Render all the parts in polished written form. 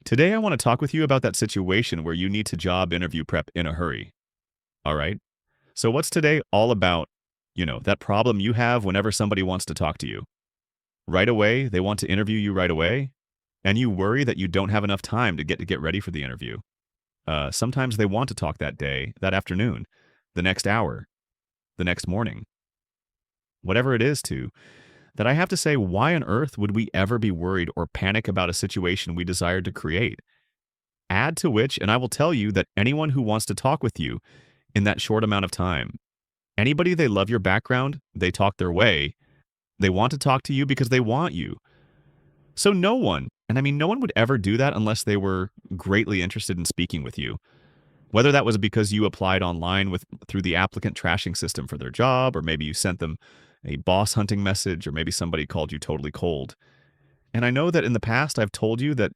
Today, I want to talk with you about that situation where you need to job interview prep in a hurry. All right. So, what's today all about? That problem you have whenever somebody wants to talk to you. Right away, they want to interview you right away, and you worry that you don't have enough time to get ready for the interview. Sometimes they want to talk that day, that afternoon, the next hour, the next morning, whatever it is to. That I have to say, why on earth would we ever be worried or panic about a situation we desired to create? Add to which, and I will tell you that anyone who wants to talk with you in that short amount of time, anybody they love your background, they talk their way, they want to talk to you because they want you. So no one, and I mean no one would ever do that unless they were greatly interested in speaking with you. Whether that was because you applied online with through the applicant trashing system for their job, or maybe you sent them a boss hunting message, or maybe somebody called you totally cold. And I know that in the past I've told you that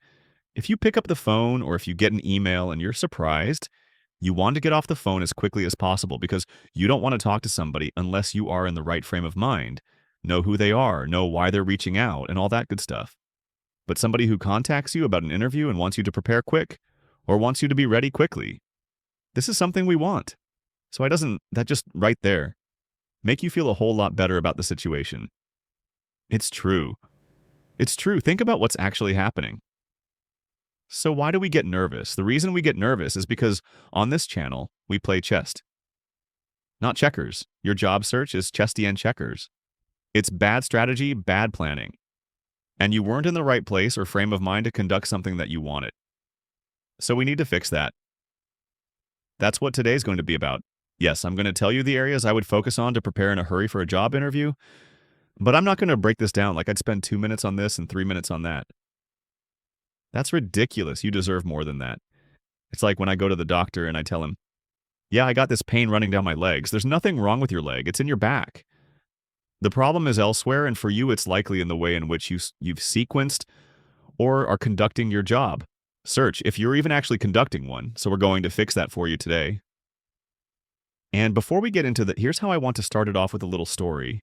if you pick up the phone or if you get an email and you're surprised, you want to get off the phone as quickly as possible because you don't want to talk to somebody unless you are in the right frame of mind, know who they are, know why they're reaching out, and all that good stuff. But somebody who contacts you about an interview and wants you to prepare quick or wants you to be ready quickly, this is something we want. So why doesn't that just right there make you feel a whole lot better about the situation? It's true. It's true. Think about what's actually happening. So why do we get nervous? The reason we get nervous is because on this channel, we play chess, not checkers. Your job search is chesty and checkers. It's bad strategy, bad planning. And you weren't in the right place or frame of mind to conduct something that you wanted. So we need to fix that. That's what today's going to be about. Yes, I'm going to tell you the areas I would focus on to prepare in a hurry for a job interview, but I'm not going to break this down like I'd spend 2 minutes on this and 3 minutes on that. That's ridiculous. You deserve more than that. It's like when I go to the doctor and I tell him, yeah, I got this pain running down my legs. There's nothing wrong with your leg. It's in your back. The problem is elsewhere, and for you, it's likely in the way in which you've sequenced or are conducting your job search, if you're even actually conducting one. So we're going to fix that for you today. And before we get into that, here's how I want to start it off with a little story,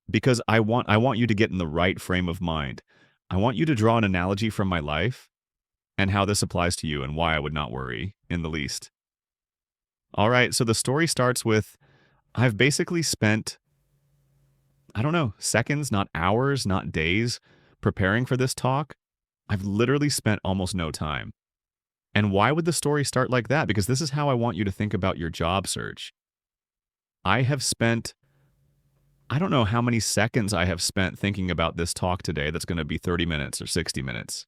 because I want you to get in the right frame of mind. I want you to draw an analogy from my life and how this applies to you and why I would not worry in the least. All right, so the story starts with I've basically spent, I don't know, seconds, not hours, not days, preparing for this talk. I've literally spent almost no time. And why would the story start like that? Because this is how I want you to think about your job search. I have spent, I don't know how many seconds I have spent thinking about this talk today that's going to be 30 minutes or 60 minutes.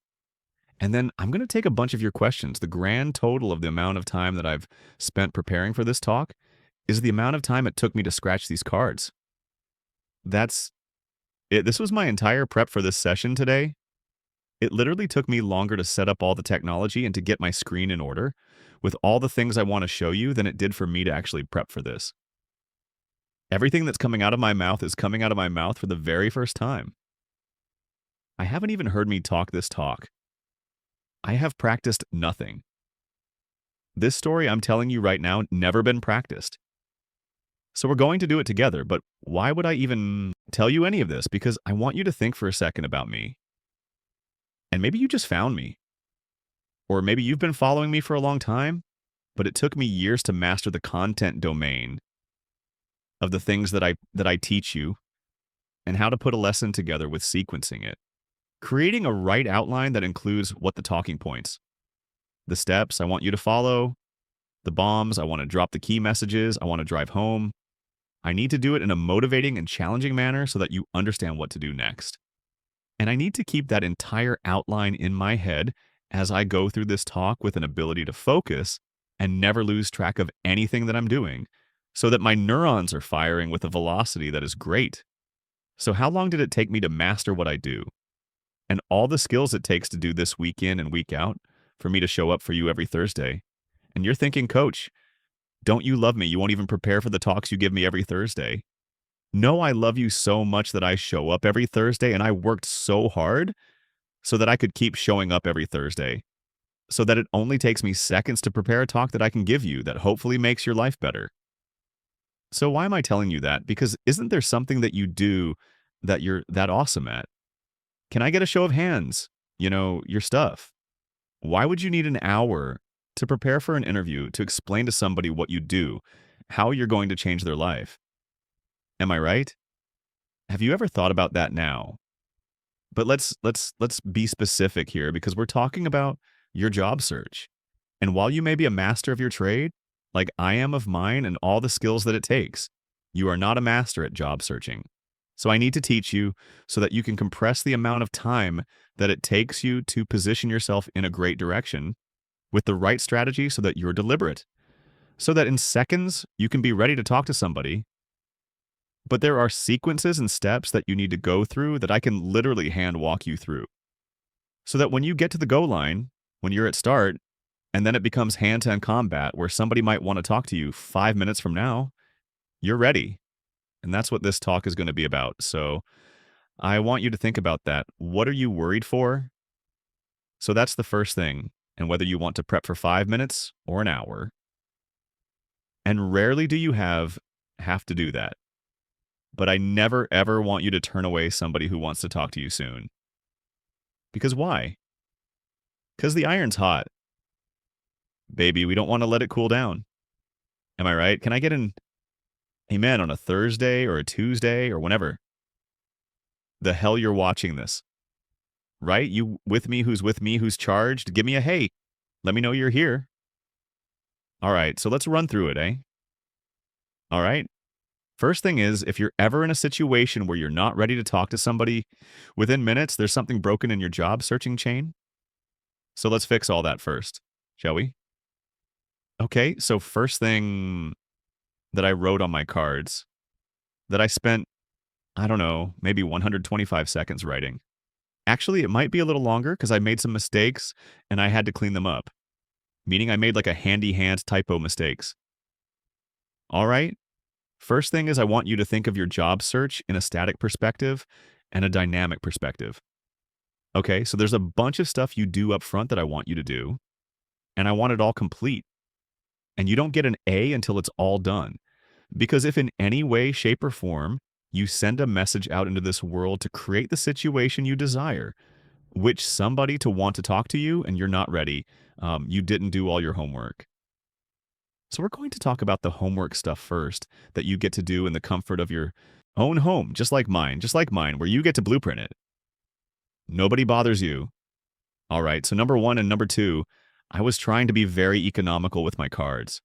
And then I'm going to take a bunch of your questions. The grand total of the amount of time that I've spent preparing for this talk is the amount of time it took me to scratch these cards. That's it. This was my entire prep for this session today. It literally took me longer to set up all the technology and to get my screen in order with all the things I want to show you than it did for me to actually prep for this. Everything that's coming out of my mouth is coming out of my mouth for the very first time. I haven't even heard me talk this talk. I have practiced nothing. This story I'm telling you right now never been practiced. So we're going to do it together, but why would I even tell you any of this? Because I want you to think for a second about me. And maybe you just found me. Or maybe you've been following me for a long time, but it took me years to master the content domain of the things that I teach you and how to put a lesson together with sequencing it. Creating a right outline that includes what the talking points, the steps I want you to follow, the bombs, I want to drop the key messages, I want to drive home. I need to do it in a motivating and challenging manner so that you understand what to do next. And I need to keep that entire outline in my head as I go through this talk with an ability to focus and never lose track of anything that I'm doing so that my neurons are firing with a velocity that is great. So how long did it take me to master what I do? And all the skills it takes to do this week in and week out for me to show up for you every Thursday. And you're thinking, Coach, don't you love me? You won't even prepare for the talks you give me every Thursday. No, I love you so much that I show up every Thursday, and I worked so hard so that I could keep showing up every Thursday, so that it only takes me seconds to prepare a talk that I can give you that hopefully makes your life better. So why am I telling you that? Because isn't there something that you do that you're that awesome at? Can I get a show of hands? Your stuff. Why would you need an hour to prepare for an interview to explain to somebody what you do, how you're going to change their life? Am I right? Have you ever thought about that now? But let's be specific here because we're talking about your job search. And while you may be a master of your trade, like I am of mine and all the skills that it takes, you are not a master at job searching. So I need to teach you so that you can compress the amount of time that it takes you to position yourself in a great direction with the right strategy so that you're deliberate, so that in seconds you can be ready to talk to somebody. But there are sequences and steps that you need to go through that I can literally hand walk you through. So that when you get to the go line, when you're at start, and then it becomes hand-to-hand combat where somebody might want to talk to you 5 minutes from now, you're ready. And that's what this talk is going to be about. So I want you to think about that. What are you worried for? So that's the first thing. And whether you want to prep for 5 minutes or an hour. And rarely do you have to do that. But I never, ever want you to turn away somebody who wants to talk to you soon. Because why? Because the iron's hot. Baby, we don't want to let it cool down. Am I right? Can I get an amen on a Thursday or a Tuesday or whenever? The hell you're watching this. Right? You with me, who's charged? Give me a hey. Let me know you're here. All right, so let's run through it, eh? All right. First thing is, if you're ever in a situation where you're not ready to talk to somebody within minutes, there's something broken in your job searching chain. So let's fix all that first, shall we? Okay, so first thing that I wrote on my cards that I spent, I don't know, maybe 125 seconds writing. Actually, it might be a little longer because I made some mistakes and I had to clean them up. Meaning I made like a handy hand typo mistakes. All right. First thing is I want you to think of your job search in a static perspective and a dynamic perspective. Okay, so there's a bunch of stuff you do up front that I want you to do, and I want it all complete. And you don't get an A until it's all done. Because if in any way, shape, or form, you send a message out into this world to create the situation you desire, which somebody to want to talk to you and you're not ready, you didn't do all your homework. So we're going to talk about the homework stuff first that you get to do in the comfort of your own home, just like mine, where you get to blueprint it. Nobody bothers you. All right, so number one and number two, I was trying to be very economical with my cards.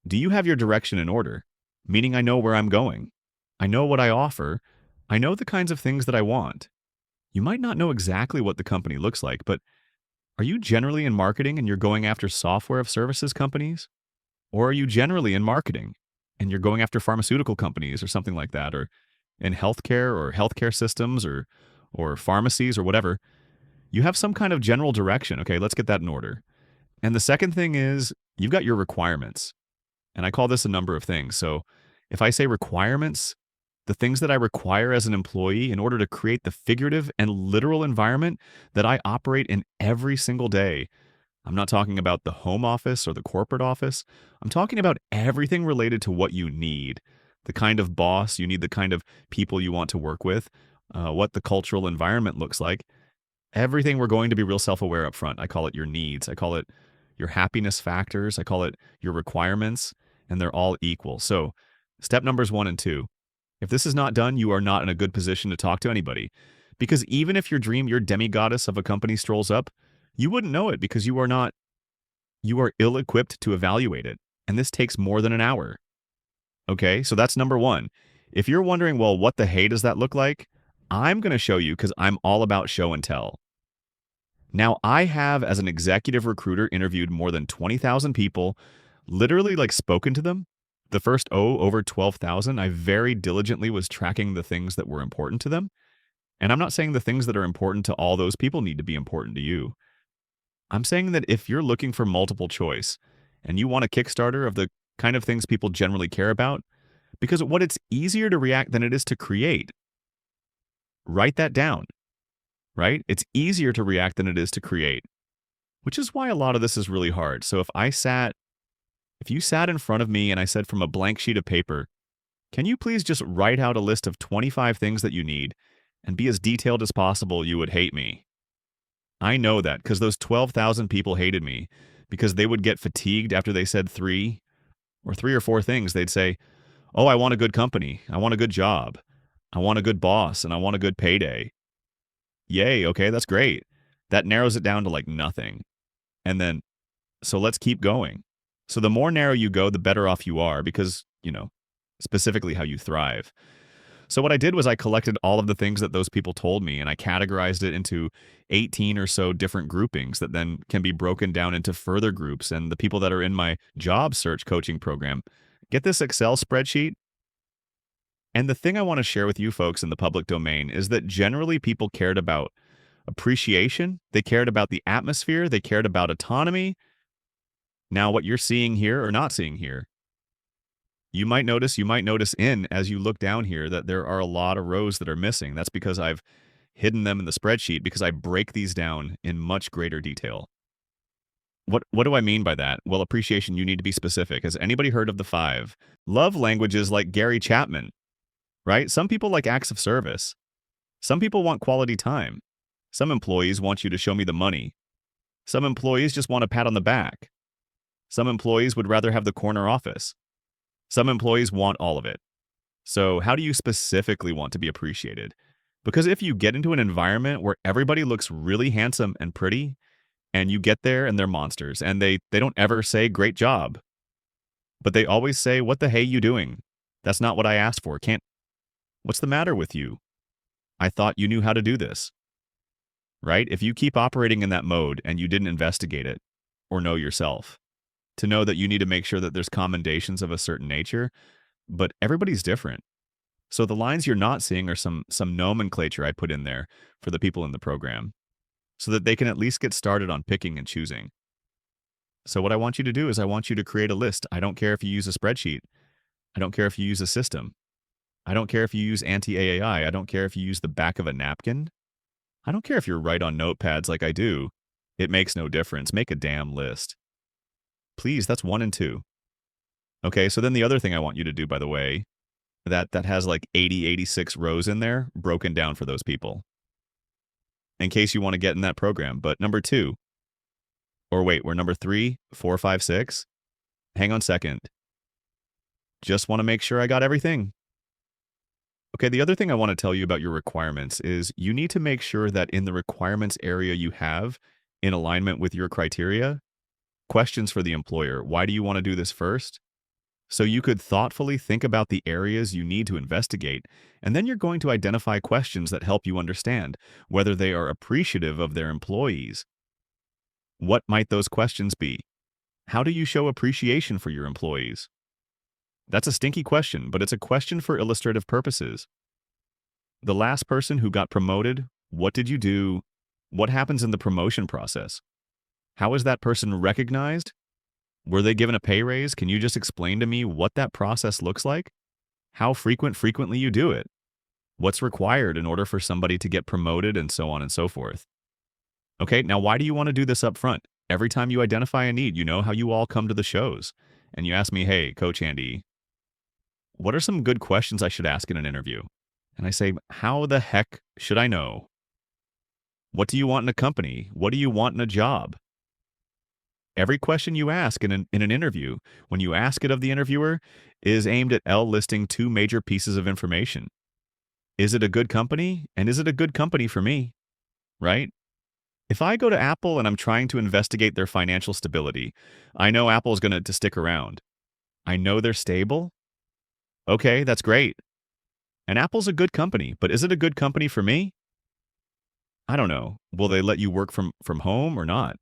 Do you have your direction in order? Meaning I know where I'm going. I know what I offer. I know the kinds of things that I want. You might not know exactly what the company looks like, but are you generally in marketing and you're going after software of services companies? Or are you generally in marketing and you're going after pharmaceutical companies or something like that, or in healthcare systems or pharmacies or whatever? You have some kind of general direction. Okay, let's get that in order. And the second thing is you've got your requirements. And I call this a number of things. So if I say requirements, the things that I require as an employee in order to create the figurative and literal environment that I operate in every single day. I'm not talking about the home office or the corporate office. I'm talking about everything related to what you need, the kind of boss you need, the kind of people you want to work with, what the cultural environment looks like. Everything we're going to be real self-aware up front. I call it your needs. I call it your happiness factors. I call it your requirements, and they're all equal. So step numbers 1 and 2. If this is not done, you are not in a good position to talk to anybody. Because even if your demigoddess of a company strolls up, you wouldn't know it because you are ill-equipped to evaluate it. And this takes more than an hour. Okay, so that's number 1. If you're wondering, well, what the hey does that look like? I'm going to show you because I'm all about show and tell. Now, I have, as an executive recruiter, interviewed more than 20,000 people, literally like spoken to them. The first, over 12,000, I very diligently was tracking the things that were important to them. And I'm not saying the things that are important to all those people need to be important to you. I'm saying that if you're looking for multiple choice and you want a Kickstarter of the kind of things people generally care about, because it's easier to react than it is to create. Write that down, right? It's easier to react than it is to create, which is why a lot of this is really hard. So if you sat in front of me and I said from a blank sheet of paper, can you please just write out a list of 25 things that you need and be as detailed as possible, you would hate me. I know that because those 12,000 people hated me because they would get fatigued after they said three or four things. They'd say, "Oh, I want a good company. I want a good job. I want a good boss, and I want a good payday." Yay, okay, that's great. That narrows it down to like nothing. And then, so let's keep going. So the more narrow you go, the better off you are because, specifically how you thrive. So what I did was I collected all of the things that those people told me and I categorized it into 18 or so different groupings that then can be broken down into further groups. And the people that are in my job search coaching program get this Excel spreadsheet. And the thing I want to share with you folks in the public domain is that generally people cared about appreciation, they cared about the atmosphere, they cared about autonomy. Now, what you're seeing here or not seeing here, you might notice as you look down here that there are a lot of rows that are missing. That's because I've hidden them in the spreadsheet because I break these down in much greater detail. What do I mean by that? Well, appreciation, you need to be specific. Has anybody heard of the five love languages like Gary Chapman? Right? Some people like acts of service. Some people want quality time. Some employees want you to show me the money. Some employees just want a pat on the back. Some employees would rather have the corner office. Some employees want all of it. So how do you specifically want to be appreciated? Because if you get into an environment where everybody looks really handsome and pretty, and you get there and they're monsters, and they don't ever say great job, but they always say, what the hey you doing? That's not what I asked for. What's the matter with you? I thought you knew how to do this. Right? If you keep operating in that mode and you didn't investigate it or know yourself, to know that you need to make sure that there's commendations of a certain nature, but everybody's different. So the lines you're not seeing are some nomenclature I put in there for the people in the program so that they can at least get started on picking and choosing. So what I want you to do is I want you to create a list. I don't care if you use a spreadsheet. I don't care if you use a system. I don't care if you use anti-AAI. I don't care if you use the back of a napkin. I don't care if you're right on notepads like I do. It makes no difference. Make a damn list. Please, that's 1 and 2. Okay, so then the other thing I want you to do, by the way, that has like 86 rows in there, broken down for those people. In case you want to get in that program. But number 2, or wait, we're number 3, 4, 5, 6. Hang on a second. Just want to make sure I got everything. Okay, the other thing I want to tell you about your requirements is you need to make sure that in the requirements area you have, in alignment with your criteria, questions for the employer. Why do you want to do this first? So you could thoughtfully think about the areas you need to investigate, and then you're going to identify questions that help you understand whether they are appreciative of their employees. What might those questions be? How do you show appreciation for your employees? That's a stinky question, but it's a question for illustrative purposes. The last person who got promoted, what did you do? What happens in the promotion process? How is that person recognized? Were they given a pay raise? Can you just explain to me what that process looks like? How frequently you do it? What's required in order for somebody to get promoted and so on and so forth? Okay, now why do you want to do this up front? Every time you identify a need, you know how you all come to the shows and you ask me, hey, Coach Andy, what are some good questions I should ask in an interview? And I say, how the heck should I know? What do you want in a company? What do you want in a job? Every question you ask in an interview, when you ask it of the interviewer, is aimed at listing 2 major pieces of information. Is it a good company? And is it a good company for me? Right? If I go to Apple and I'm trying to investigate their financial stability, I know Apple's going to stick around. I know they're stable. Okay, that's great. And Apple's a good company, but is it a good company for me? I don't know. Will they let you work from home or not?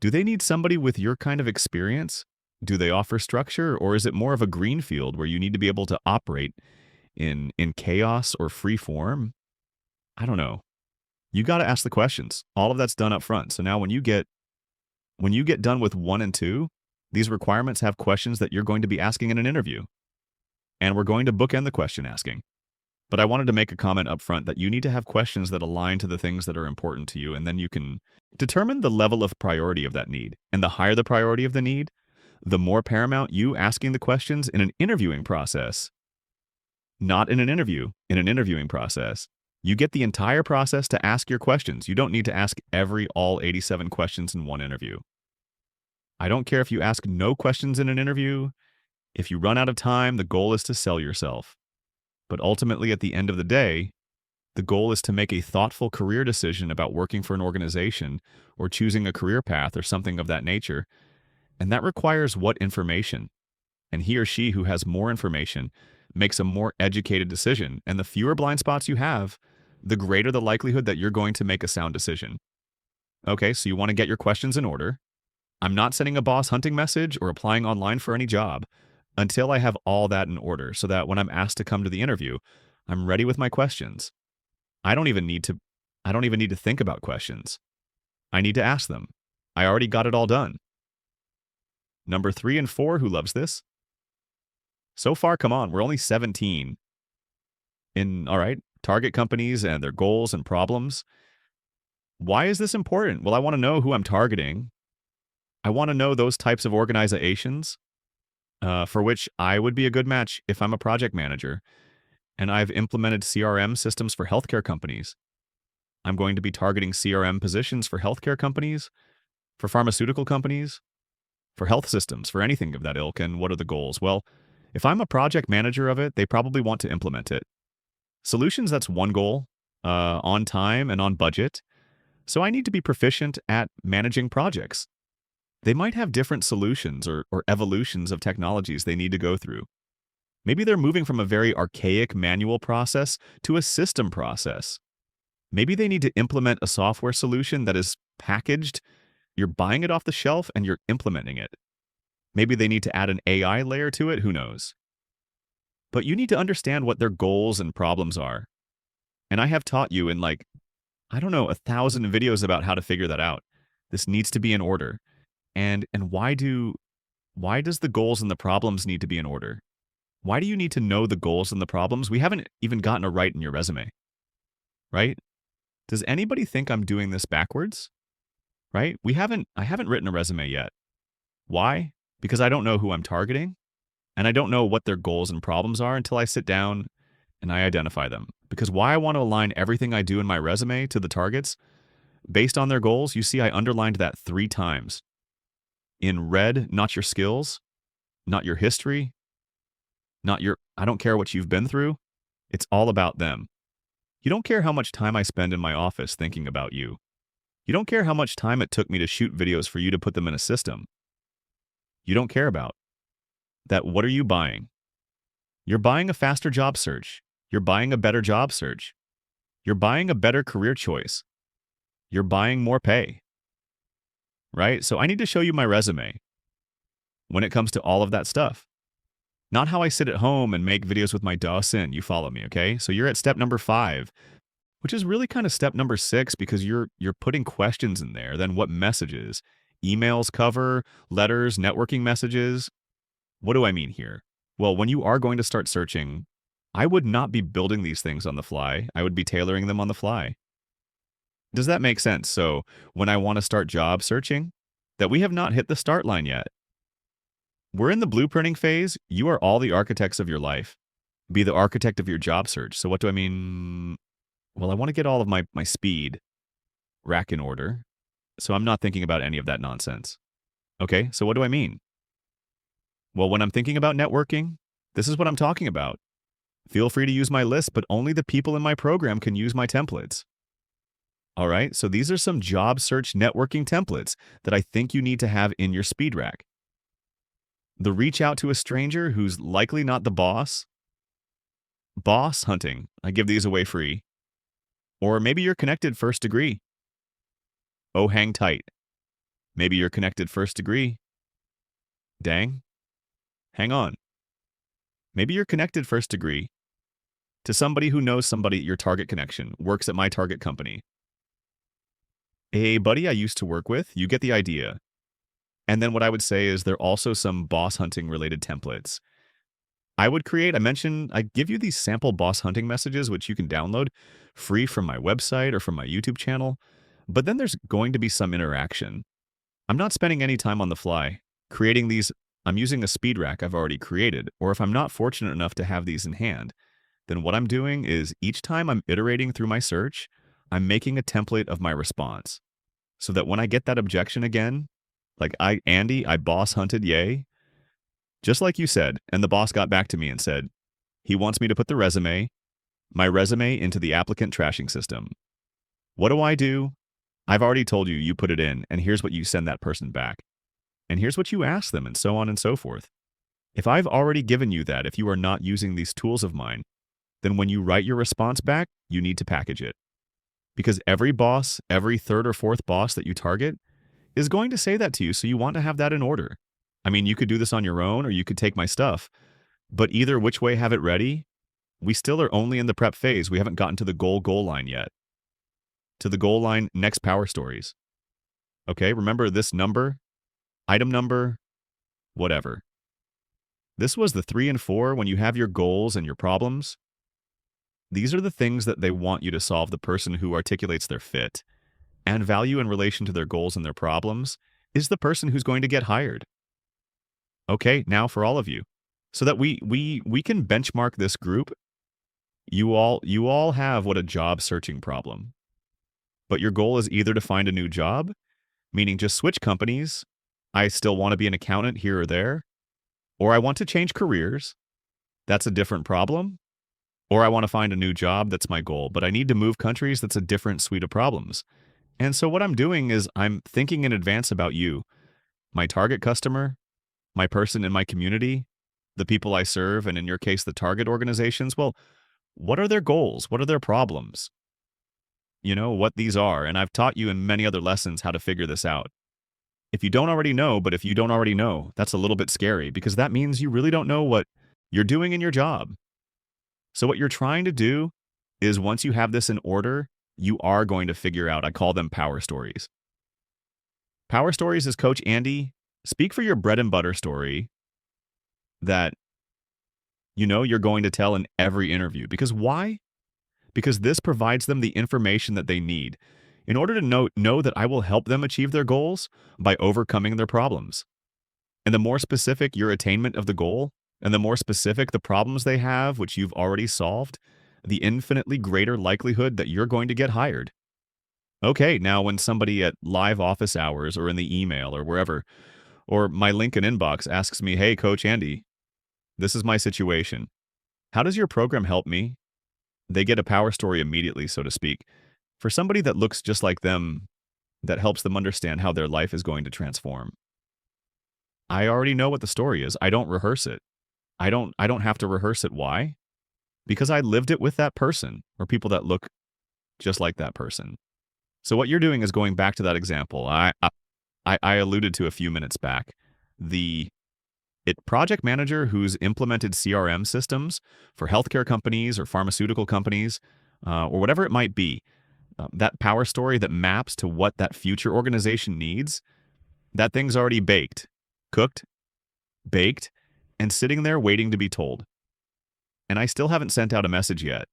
Do they need somebody with your kind of experience? Do they offer structure, or is it more of a green field where you need to be able to operate in chaos or free form? I don't know. You got to ask the questions. All of that's done up front. So now when you get done with 1 and 2, these requirements have questions that you're going to be asking in an interview. And we're going to bookend the question asking. But I wanted to make a comment up front that you need to have questions that align to the things that are important to you, and then you can determine the level of priority of that need. And the higher the priority of the need, the more paramount you asking the questions in an interviewing process. Not in an interview, in an interviewing process. You get the entire process to ask your questions. You don't need to ask all 87 questions in one interview. I don't care if you ask no questions in an interview. If you run out of time, the goal is to sell yourself. But ultimately, at the end of the day, the goal is to make a thoughtful career decision about working for an organization or choosing a career path or something of that nature. And that requires what information? And he or she who has more information makes a more educated decision. And the fewer blind spots you have, the greater the likelihood that you're going to make a sound decision. Okay, so you want to get your questions in order. I'm not sending a boss hunting message or applying online for any job until I have all that in order so that when I'm asked to come to the interview, I'm ready with my questions. I don't even need to think about questions. I need to ask them. I already got it all done. Number 3 and 4, who loves this? So far, come on, we're only 17. All right, target companies and their goals and problems. Why is this important? Well, I want to know who I'm targeting. I want to know those types of organizations for which I would be a good match if I'm a project manager. And I've implemented CRM systems for healthcare companies. I'm going to be targeting CRM positions for healthcare companies, for pharmaceutical companies, for health systems, for anything of that ilk. And what are the goals? Well, if I'm a project manager of it, they probably want to implement it. Solutions, that's one goal, on time and on budget. So I need to be proficient at managing projects. They might have different solutions or evolutions of technologies they need to go through. Maybe they're moving from a very archaic manual process to a system process. Maybe they need to implement a software solution that is packaged. You're buying it off the shelf and you're implementing it. Maybe they need to add an AI layer to it, who knows? But you need to understand what their goals and problems are. And I have taught you in 1,000 videos about how to figure that out. This needs to be in order. And why does the goals and the problems need to be in order? Why do you need to know the goals and the problems? We haven't even gotten a right in your resume, right? Does anybody think I'm doing this backwards? Right? I haven't written a resume yet. Why? Because I don't know who I'm targeting, and I don't know what their goals and problems are until I sit down and I identify them. Because why I want to align everything I do in my resume to the targets based on their goals, you see I underlined that 3 times. In red, not your skills, not your history, I don't care what you've been through. It's all about them. You don't care how much time I spend in my office thinking about you. You don't care how much time it took me to shoot videos for you to put them in a system. You don't care about that. What are you buying? You're buying a faster job search. You're buying a better job search. You're buying a better career choice. You're buying more pay. Right? So I need to show you my resume when it comes to all of that stuff. Not how I sit at home and make videos with my Dawson. You follow me, okay? So you're at step number 5, which is really kind of step number 6 because you're putting questions in there. Then what messages? Emails cover, letters, networking messages. What do I mean here? Well, when you are going to start searching, I would not be building these things on the fly. I would be tailoring them on the fly. Does that make sense? So when I want to start job searching, that we have not hit the start line yet. We're in the blueprinting phase. You are all the architects of your life. Be the architect of your job search. So what do I mean? Well, I want to get all of my speed rack in order. So I'm not thinking about any of that nonsense. Okay, so what do I mean? Well, when I'm thinking about networking, this is what I'm talking about. Feel free to use my list, but only the people in my program can use my templates. All right, so these are some job search networking templates that I think you need to have in your speed rack. The reach out to a stranger who's likely not the boss. Boss hunting. I give these away free. Or maybe you're connected first degree. Oh, hang tight. Maybe you're connected first degree. Dang. Hang on. Maybe you're connected first degree to somebody who knows somebody at your target connection, works at my target company. A buddy I used to work with, you get the idea. And then what I would say is there are also some boss hunting related templates. I give you these sample boss hunting messages, which you can download free from my website or from my YouTube channel. But then there's going to be some interaction. I'm not spending any time on the fly creating these. I'm using a speed rack I've already created, or if I'm not fortunate enough to have these in hand, then what I'm doing is each time I'm iterating through my search, I'm making a template of my response so that when I get that objection again, like Andy, I boss hunted Yay, just like you said, and the boss got back to me and said, he wants me to put my resume into the applicant trashing system. What do? I've already told you, you put it in, and here's what you send that person back. And here's what you ask them, and so on and so forth. If I've already given you that, if you are not using these tools of mine, then when you write your response back, you need to package it. Because every boss, every third or fourth boss that you target is going to say that to you, so you want to have that in order. I mean, you could do this on your own, or you could take my stuff, but either which way have it ready, we still are only in the prep phase. We haven't gotten to the goal line yet. To the goal line, next Power Stories. Okay, remember this number, item number, whatever. This was the 3 and 4 when you have your goals and your problems. These are the things that they want you to solve. The person who articulates their fit and value in relation to their goals and their problems is the person who's going to get hired. Okay, now for all of you, so that we can benchmark this group. You all have what a job searching problem. But your goal is either to find a new job, meaning just switch companies. I still want to be an accountant here or there, or I want to change careers. That's a different problem. Or I want to find a new job. That's my goal, but I need to move countries. That's a different suite of problems. And so what I'm doing is I'm thinking in advance about you, my target customer, my person in my community, the people I serve, and in your case, the target organizations. Well, what are their goals? What are their problems? You know what these are, and I've taught you in many other lessons how to figure this out. If you don't already know, but if you don't already know, that's a little bit scary because that means you really don't know what you're doing in your job. So what you're trying to do is once you have this in order, you are going to figure out, I call them Power Stories. Power Stories is Coach Andy. Speak for your bread and butter story that you know you're going to tell in every interview. Because why? Because this provides them the information that they need in order to know that I will help them achieve their goals by overcoming their problems. And the more specific your attainment of the goal, and the more specific the problems they have, which you've already solved, the infinitely greater likelihood that you're going to get hired. Okay, now when somebody at live office hours or in the email or wherever, or my LinkedIn inbox asks me, hey, Coach Andy, this is my situation. How does your program help me? They get a power story immediately, so to speak, for somebody that looks just like them, that helps them understand how their life is going to transform. I already know what the story is. I don't rehearse it. I don't have to rehearse it. Why? Because I lived it with that person or people that look just like that person. So what you're doing is going back to that example I alluded to a few minutes back. The project manager who's implemented CRM systems for healthcare companies or pharmaceutical companies or whatever it might be, that power story that maps to what that future organization needs, that thing's already baked, cooked, baked, and sitting there waiting to be told. And I still haven't sent out a message yet.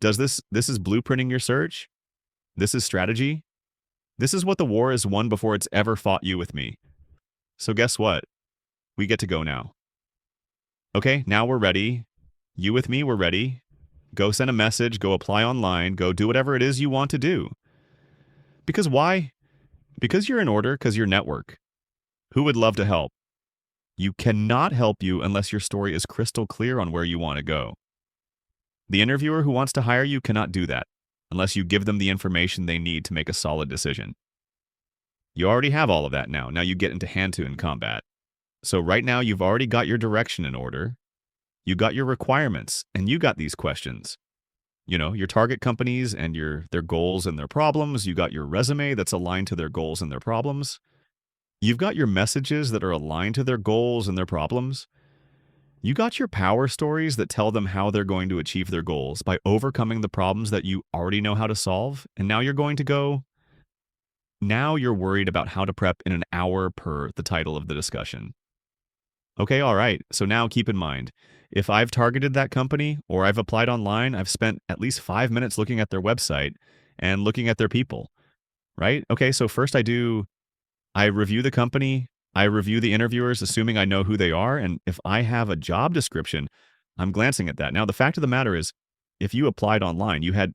This is blueprinting your search? This is strategy? This is what the war has won before it's ever fought you with me. So guess what? We get to go now. Okay, now we're ready. You with me, we're ready. Go send a message, go apply online, go do whatever it is you want to do. Because why? Because you're in order, because you're network. Who would love to help? You cannot help you unless your story is crystal clear on where you want to go. The interviewer who wants to hire you cannot do that unless you give them the information they need to make a solid decision. You already have all of that now. Now you get into hand-to-hand combat. So right now you've already got your direction in order. You got your requirements and you got these questions. You know, your target companies and their goals and their problems. You got your resume that's aligned to their goals and their problems. You've got your messages that are aligned to their goals and their problems. You got your power stories that tell them how they're going to achieve their goals by overcoming the problems that you already know how to solve. And now you're going to go. Now you're worried about how to prep in an hour per the title of the discussion. Okay, all right. So now keep in mind, if I've targeted that company or I've applied online, I've spent at least 5 minutes looking at their website and looking at their people, right? Okay, so first I review the company, I review the interviewers, assuming I know who they are, and if I have a job description, I'm glancing at that. Now, the fact of the matter is, if you applied online, you had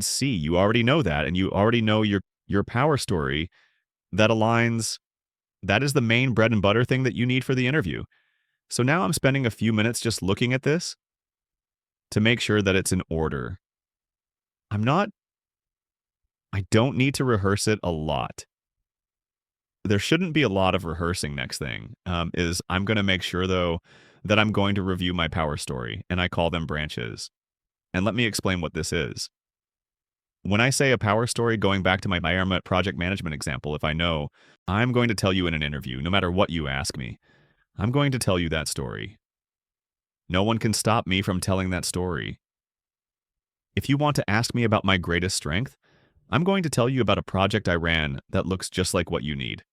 C. You already know that, and you already know your power story that aligns. That is the main bread and butter thing that you need for the interview. So now I'm spending a few minutes just looking at this to make sure that it's in order. I'm not, I don't need to rehearse it a lot. There shouldn't be a lot of rehearsing. Next thing is I'm going to make sure, though, that I'm going to review my power story, and I call them branches. And let me explain what this is. When I say a power story, going back to my IRMET project management example, if I know, I'm going to tell you in an interview, no matter what you ask me, I'm going to tell you that story. No one can stop me from telling that story. If you want to ask me about my greatest strength, I'm going to tell you about a project I ran that looks just like what you need.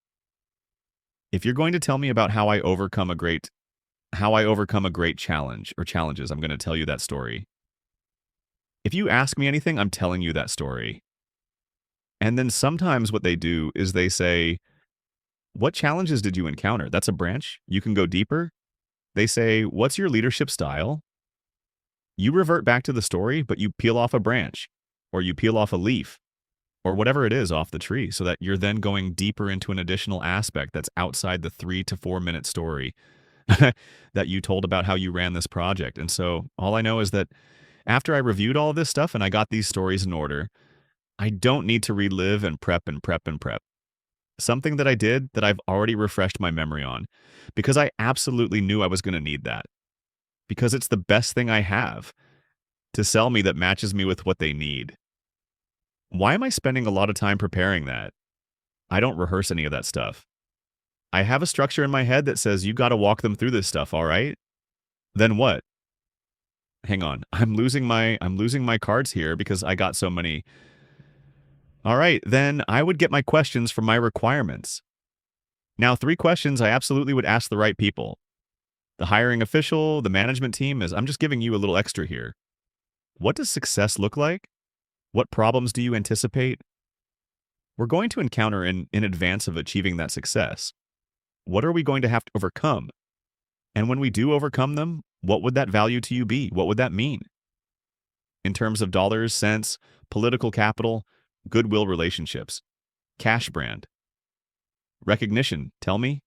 If you're going to tell me about how I overcome a great challenge or challenges, I'm going to tell you that story. If you ask me anything, I'm telling you that story. And then sometimes what they do is they say, what challenges did you encounter? That's a branch. You can go deeper. They say, what's your leadership style? You revert back to the story, but you peel off a branch, or you peel off a leaf, or whatever it is off the tree, so that you're then going deeper into an additional aspect that's outside the 3 to 4 minute story that you told about how you ran this project. And so all I know is that after I reviewed all of this stuff and I got these stories in order, I don't need to relive and prep and prep and prep. Something that I did that I've already refreshed my memory on, because I absolutely knew I was going to need that. Because it's the best thing I have to sell me that matches me with what they need. Why am I spending a lot of time preparing that? I don't rehearse any of that stuff. I have a structure in my head that says you got to walk them through this stuff, all right? Then what? Hang on. I'm losing my cards here because I got so many. All right, then I would get my questions from my requirements. Now, 3 questions I absolutely would ask the right people. The hiring official, the management team, is I'm just giving you a little extra here. What does success look like? What problems do you anticipate? We're going to encounter in advance of achieving that success. What are we going to have to overcome? And when we do overcome them, what would that value to you be? What would that mean? In terms of dollars, cents, political capital, goodwill relationships, cash brand, recognition, tell me.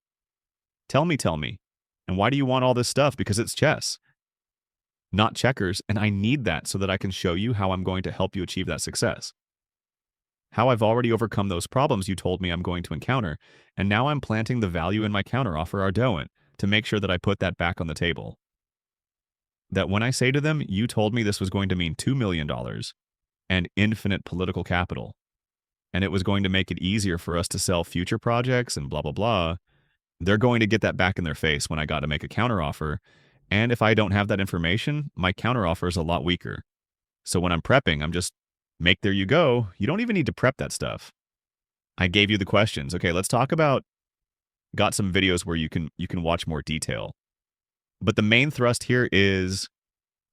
And why do you want all this stuff? Because it's chess, not checkers, and I need that so that I can show you how I'm going to help you achieve that success. How I've already overcome those problems you told me I'm going to encounter, and now I'm planting the value in my counteroffer, Ardoin, to make sure that I put that back on the table. That when I say to them, you told me this was going to mean $2 million and infinite political capital, and it was going to make it easier for us to sell future projects and blah, blah, blah, they're going to get that back in their face when I got to make a counteroffer. And if I don't have that information, my counteroffer is a lot weaker. So when I'm prepping, I'm just, there you go. You don't even need to prep that stuff. I gave you the questions. Okay, let's talk about, got some videos where you can watch more detail. But the main thrust here is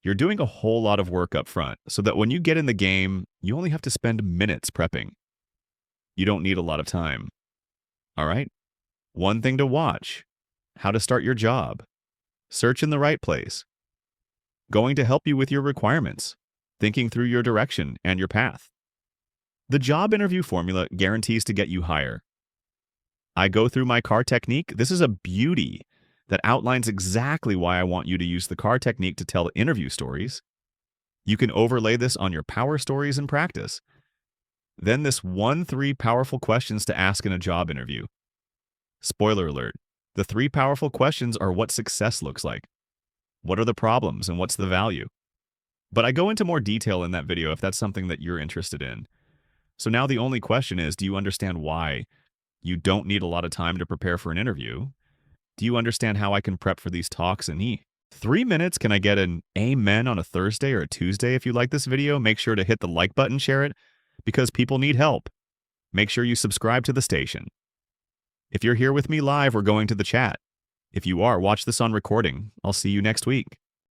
you're doing a whole lot of work up front so that when you get in the game, you only have to spend minutes prepping. You don't need a lot of time. All right? One thing to watch, how to start your job, search in the right place, going to help you with your requirements, thinking through your direction and your path. The job interview formula guarantees to get you higher. I go through my CAR technique. This is a beauty that outlines exactly why I want you to use the CAR technique to tell interview stories. You can overlay this on your power stories in practice. Then this 3 powerful questions to ask in a job interview. Spoiler alert, the 3 powerful questions are what success looks like. What are the problems and what's the value? But I go into more detail in that video if that's something that you're interested in. So now the only question is, do you understand why you don't need a lot of time to prepare for an interview? Do you understand how I can prep for these talks in 3 minutes? Can I get an amen on a Thursday or a Tuesday? If you like this video, make sure to hit the like button, share it, because people need help. Make sure you subscribe to the station. If you're here with me live, we're going to the chat. If you are, watch this on recording. I'll see you next week.